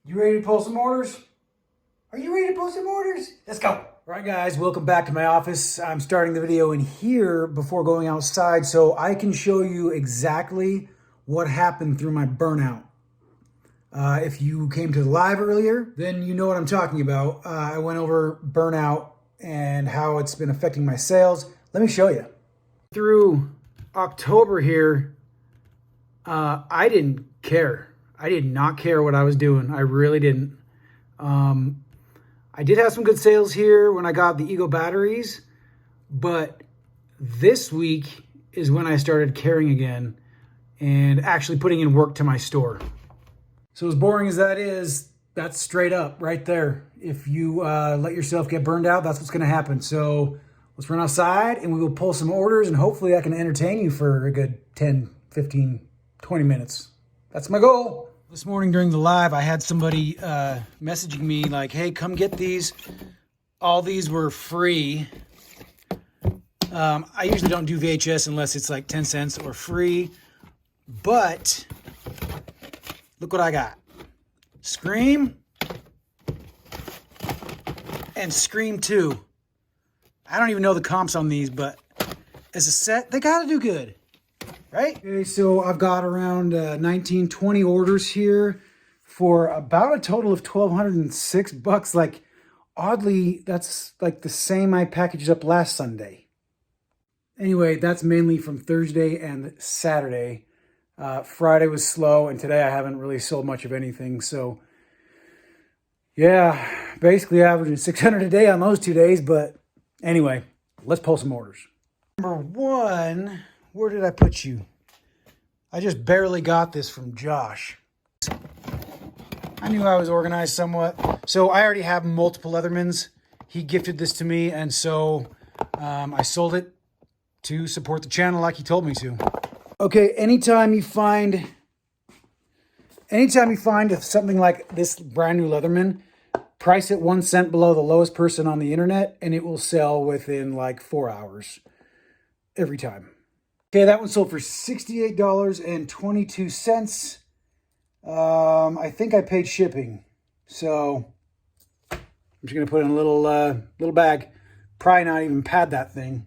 You ready to pull some orders? Are you ready to pull some orders? Let's go. All right, guys, welcome back to my office. I'm starting the video in here before going outside so I can show you exactly what happened through my burnout. If you came to the live earlier, then you know what I'm talking about. I went over burnout and how it's been affecting my sales. Let me show you. Through October here, I didn't care. I did not care what I was doing. I really didn't. I did have some good sales here when I got the Ego batteries, but this week is when I started caring again and actually putting in work to my store. So as boring as that is, that's straight up right there. If you let yourself get burned out, that's what's going to happen. So let's run outside and we will pull some orders and hopefully I can entertain you for a good 10, 15, 20 minutes. That's my goal. This morning during the live, I had somebody messaging me like, hey, come get these. All these were free. I usually don't do VHS unless it's like 10 cents or free. But look what I got. Scream and Scream 2. I don't even know the comps on these, but as a set, they got to do good. Right? Okay, so I've got around 19, 20 orders here for about a total of $1,206. Like, oddly, that's like the same I packaged up last Sunday. Anyway, that's mainly from Thursday and Saturday. Friday was slow, and today I haven't really sold much of anything. So, yeah, basically averaging 600 a day on those 2 days. But anyway, let's pull some orders. Number one... Where did I put you? I just barely got this from Josh. I knew I was organized somewhat. So I already have multiple Leathermans. He gifted this to me, and so I sold it to support the channel like he told me to. Okay, anytime you find something like this brand new Leatherman, price it 1 cent below the lowest person on the internet, and it will sell within like 4 hours every time. Okay, that one sold for $68.22. I think I paid shipping. So I'm just going to put it in a little bag. Probably not even pad that thing.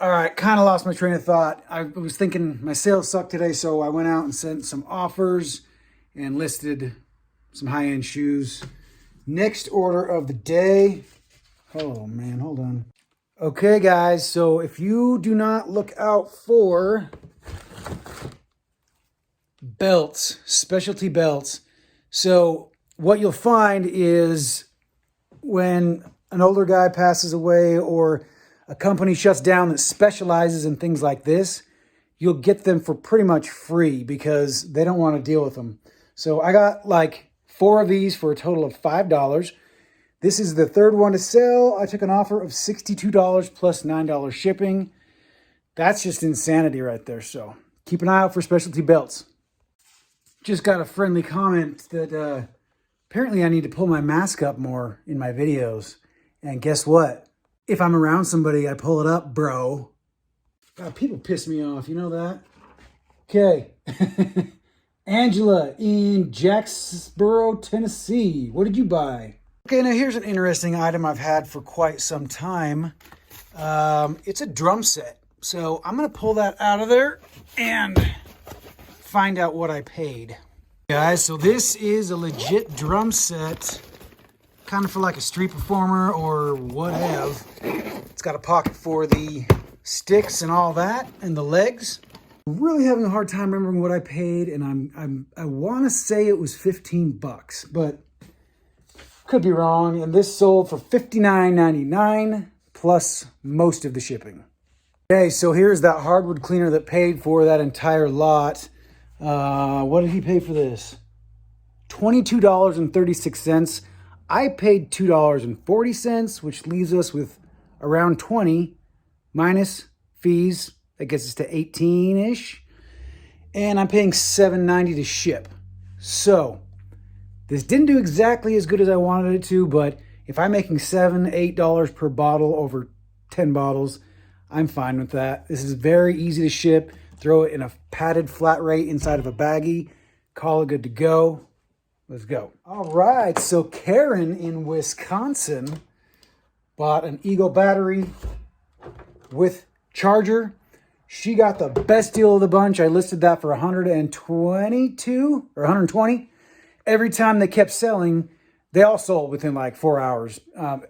All right, kind of lost my train of thought. I was thinking my sales sucked today, so I went out and sent some offers and listed some high-end shoes. Next order of the day. Oh, man, hold on. Okay, guys, so if you do not look out for belts, specialty belts, so what you'll find is when an older guy passes away or a company shuts down that specializes in things like this, you'll get them for pretty much free because they don't want to deal with them. So I got like 4 of these for a total of $5. This is the third one to sell. I took an offer of $62 plus $9 shipping. That's just insanity right there. So keep an eye out for specialty belts. Just got a friendly comment that apparently I need to pull my mask up more in my videos. And guess what? If I'm around somebody, I pull it up, bro. God, people piss me off. You know that? Okay. Angela in Jacksboro, Tennessee. What did you buy? Okay, now here's an interesting item I've had for quite some time. It's a drum set. So I'm going to pull that out of there and find out what I paid. Guys, so this is a legit drum set, kind of for like a street performer or whatever. It's got a pocket for the sticks and all that, and the legs. I'm really having a hard time remembering what I paid, and I want to say it was 15 bucks, but could be wrong. And this sold for $59.99 plus most of the shipping. Okay, so here's that hardwood cleaner that paid for that entire lot. What did he pay for this? $22.36. I paid $2.40, which leaves us with around 20 minus fees. That gets us to 18-ish. And I'm paying $7.90 to ship. So this didn't do exactly as good as I wanted it to, but if I'm making $7, $8 per bottle over 10 bottles, I'm fine with that. This is very easy to ship. Throw it in a padded flat rate inside of a baggie. Call it good to go. Let's go. All right, so Karen in Wisconsin bought an Eagle battery with charger. She got the best deal of the bunch. I listed that for 122 or 120. Every time they kept selling, they all sold within like 4 hours.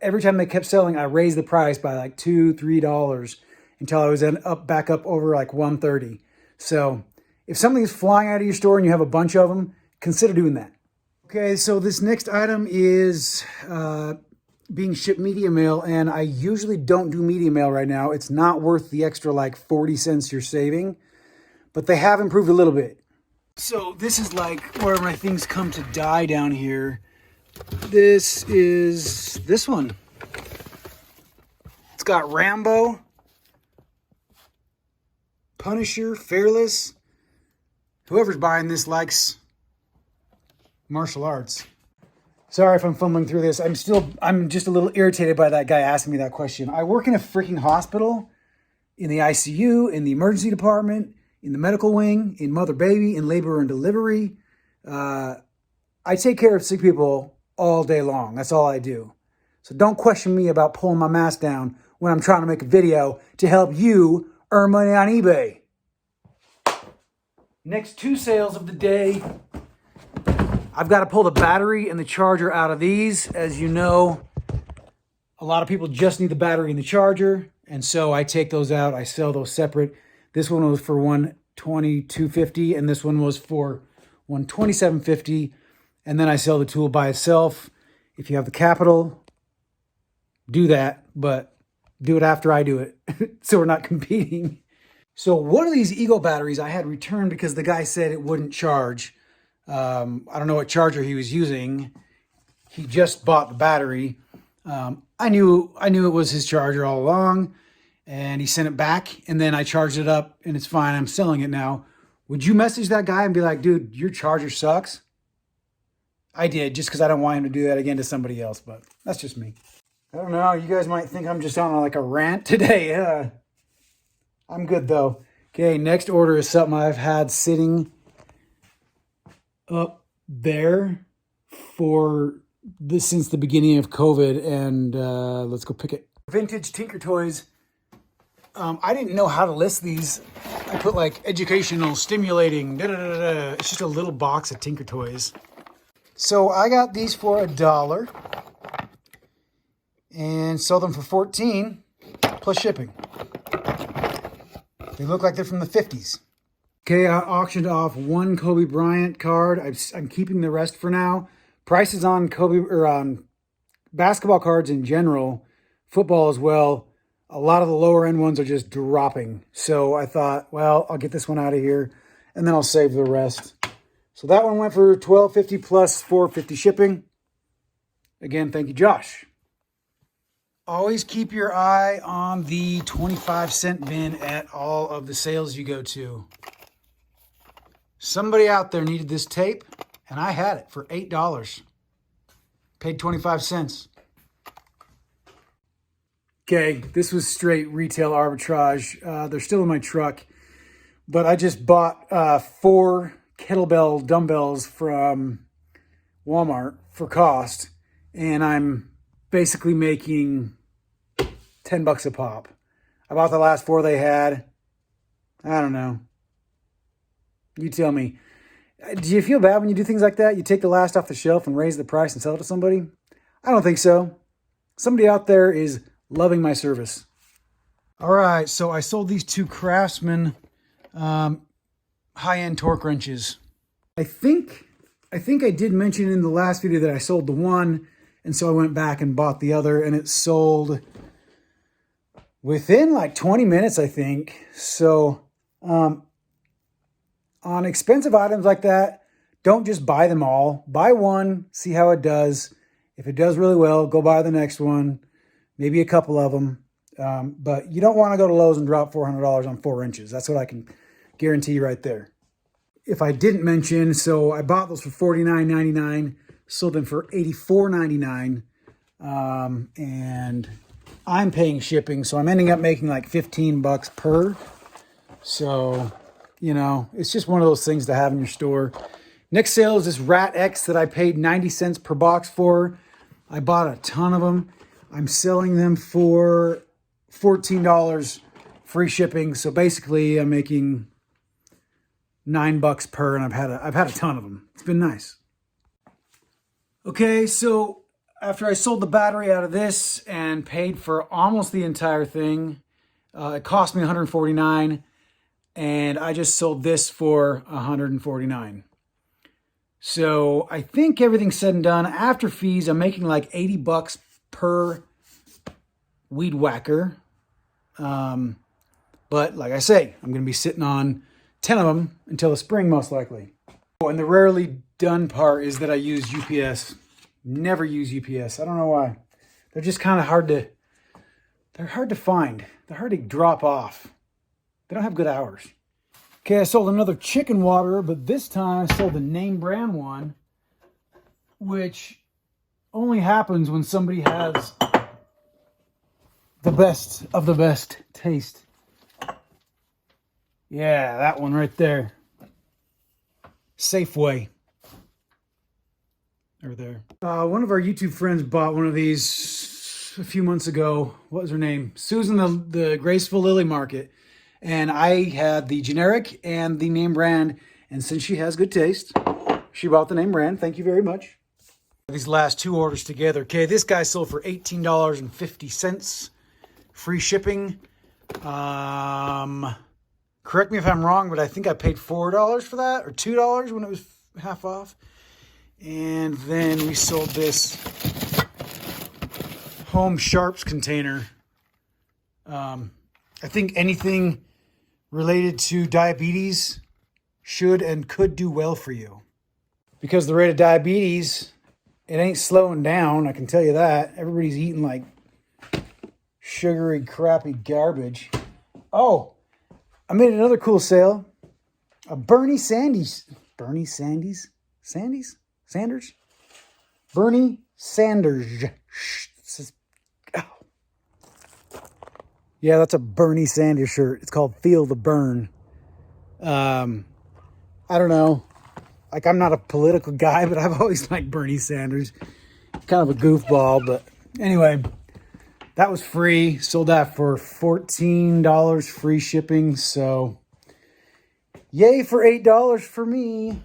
Every time they kept selling, I raised the price by like $2-3 until I was back up over like 130. So if something's flying out of your store and you have a bunch of them, consider doing that. Okay, so this next item is being shipped media mail, and I usually don't do media mail right now. It's not worth the extra like 40 cents you're saving, but they have improved a little bit. So this is like where my things come to die down here. This is this one. It's got Rambo, Punisher, Fearless. Whoever's buying this likes martial arts. Sorry if I'm fumbling through this. I'm just a little irritated by that guy asking me that question. I work in a freaking hospital, in the ICU, in the emergency department, in the medical wing, in mother baby, in labor and delivery. I take care of sick people all day long. That's all I do. So don't question me about pulling my mask down when I'm trying to make a video to help you earn money on eBay. Next 2 sales of the day. I've got to pull the battery and the charger out of these. As you know, a lot of people just need the battery and the charger. And so I take those out. I sell those separate. This one was for $122.50 and this one was for $127.50. And then I sell the tool by itself. If you have the capital, do that, but do it after I do it so we're not competing. So one of these Eagle batteries I had returned because the guy said it wouldn't charge. I don't know what charger he was using. He just bought the battery. I knew it was his charger all along, and he sent it back, and then I charged it up, and it's fine. I'm selling it now. Would you message that guy and be like, dude, your charger sucks? I did, just because I don't want him to do that again to somebody else, but that's just me. I don't know. You guys might think I'm just on like a rant today. I'm good, though. Okay, next order is something I've had sitting up there since the beginning of COVID, and let's go pick it. Vintage Tinker Toys. I didn't know how to list these. I put like educational, stimulating, It's just a little box of Tinker Toys. So I got these for $1 and sold them for $14 plus shipping. They look like they're from the 50s. Okay, I auctioned off one Kobe Bryant card. I'm keeping the rest for now. Prices on Kobe or on basketball cards in general, football as well. A lot of the lower end ones are just dropping. So I thought, well, I'll get this one out of here and then I'll save the rest. So that one went for $12.50 plus $4.50 shipping. Again, thank you, Josh. Always keep your eye on the 25-cent bin at all of the sales you go to. Somebody out there needed this tape, and I had it for $8. Paid 25 cents. Okay, this was straight retail arbitrage. They're still in my truck, but I just bought 4 kettlebell dumbbells from Walmart for cost, and I'm basically making $10 a pop. I bought the last 4 they had. I don't know. You tell me. Do you feel bad when you do things like that? You take the last off the shelf and raise the price and sell it to somebody? I don't think so. Somebody out there is loving my service. All right, so I sold these 2 Craftsman high-end torque wrenches. I think I did mention in the last video that I sold the one, and so I went back and bought the other, and it sold within like 20 minutes, I think. So on expensive items like that, don't just buy them all. Buy one, see how it does. If it does really well, go buy the next one. Maybe a couple of them. But you don't want to go to Lowe's and drop $400 on 4 inches. That's what I can guarantee right there. If I didn't mention, so I bought those for $49.99, sold them for $84.99. And I'm paying shipping, so I'm ending up making like $15 per. So, you know, it's just one of those things to have in your store. Next sale is this Rat X that I paid 90 cents per box for. I bought a ton of them. I'm selling them for $14 free shipping. So basically I'm making $9 per, and I've had a ton of them. It's been nice. Okay, so after I sold the battery out of this and paid for almost the entire thing, it cost me $149, and I just sold this for $149. So I think everything's said and done. After fees, I'm making like $80 per weed whacker. But like I say, I'm going to be sitting on 10 of them until the spring, most likely. Oh, and the rarely done part is that I use UPS. Never use UPS. I don't know why. They're just kind of hard to, they're hard to find. They're hard to drop off. They don't have good hours. Okay, I sold another chicken water, but this time I sold the name brand one, which only happens when somebody has the best of the best taste. Yeah, that one right there. Safeway. Over there. One of our YouTube friends bought one of these a few months ago. What was her name? Susan, the Graceful Lily Market. And I had the generic and the name brand. And since she has good taste, she bought the name brand. Thank you very much. These last two orders together. Okay, this guy sold for $18.50. Free shipping. Correct me if I'm wrong, but I think I paid $4 for that, or $2 when it was half off. And then we sold this Home Sharps container. I think anything related to diabetes should and could do well for you. Because the rate of diabetes, it ain't slowing down, I can tell you that. Everybody's eating like sugary, crappy garbage. Oh, I made another cool sale. A Bernie Sanders. Bernie Sanders? Sanders? Bernie Sanders. Yeah, that's a Bernie Sanders shirt. It's called Feel the Burn. I don't know. Like, I'm not a political guy, but I've always liked Bernie Sanders. Kind of a goofball, but anyway, that was free. Sold that for $14 free shipping. So, yay for $8 for me.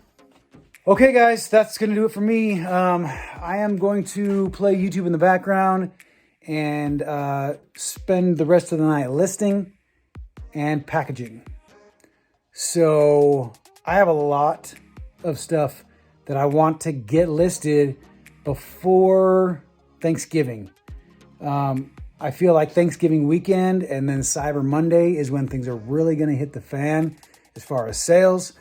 Okay, guys, that's going to do it for me. I am going to play YouTube in the background and spend the rest of the night listing and packaging. So I have a lot of stuff that I want to get listed before Thanksgiving. I feel like Thanksgiving weekend and then Cyber Monday is when things are really going to hit the fan as far as sales.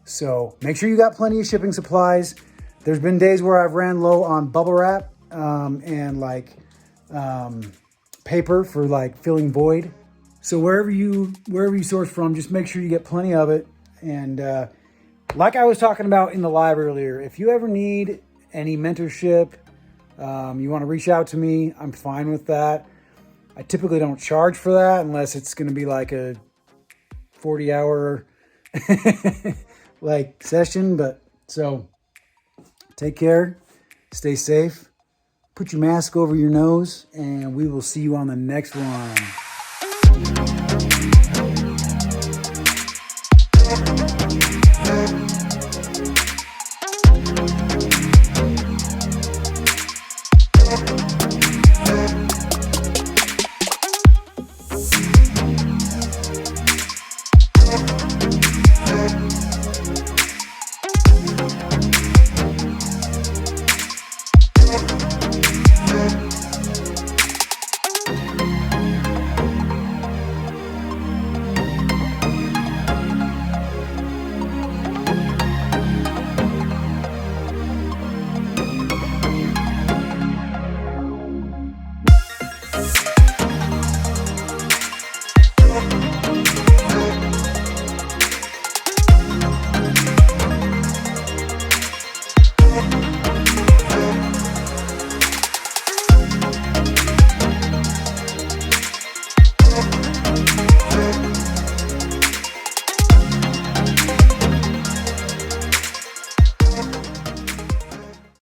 So make sure you got plenty of shipping supplies. There's been days where I've ran low on bubble wrap and like paper for like filling void. So wherever you source from, just make sure you get plenty of it. And like I was talking about in the live earlier, if you ever need any mentorship, you want to reach out to me, I'm fine with that. I typically don't charge for that unless it's going to be like a 40-hour like session. But so take care, stay safe, put your mask over your nose, and we will see you on the next one.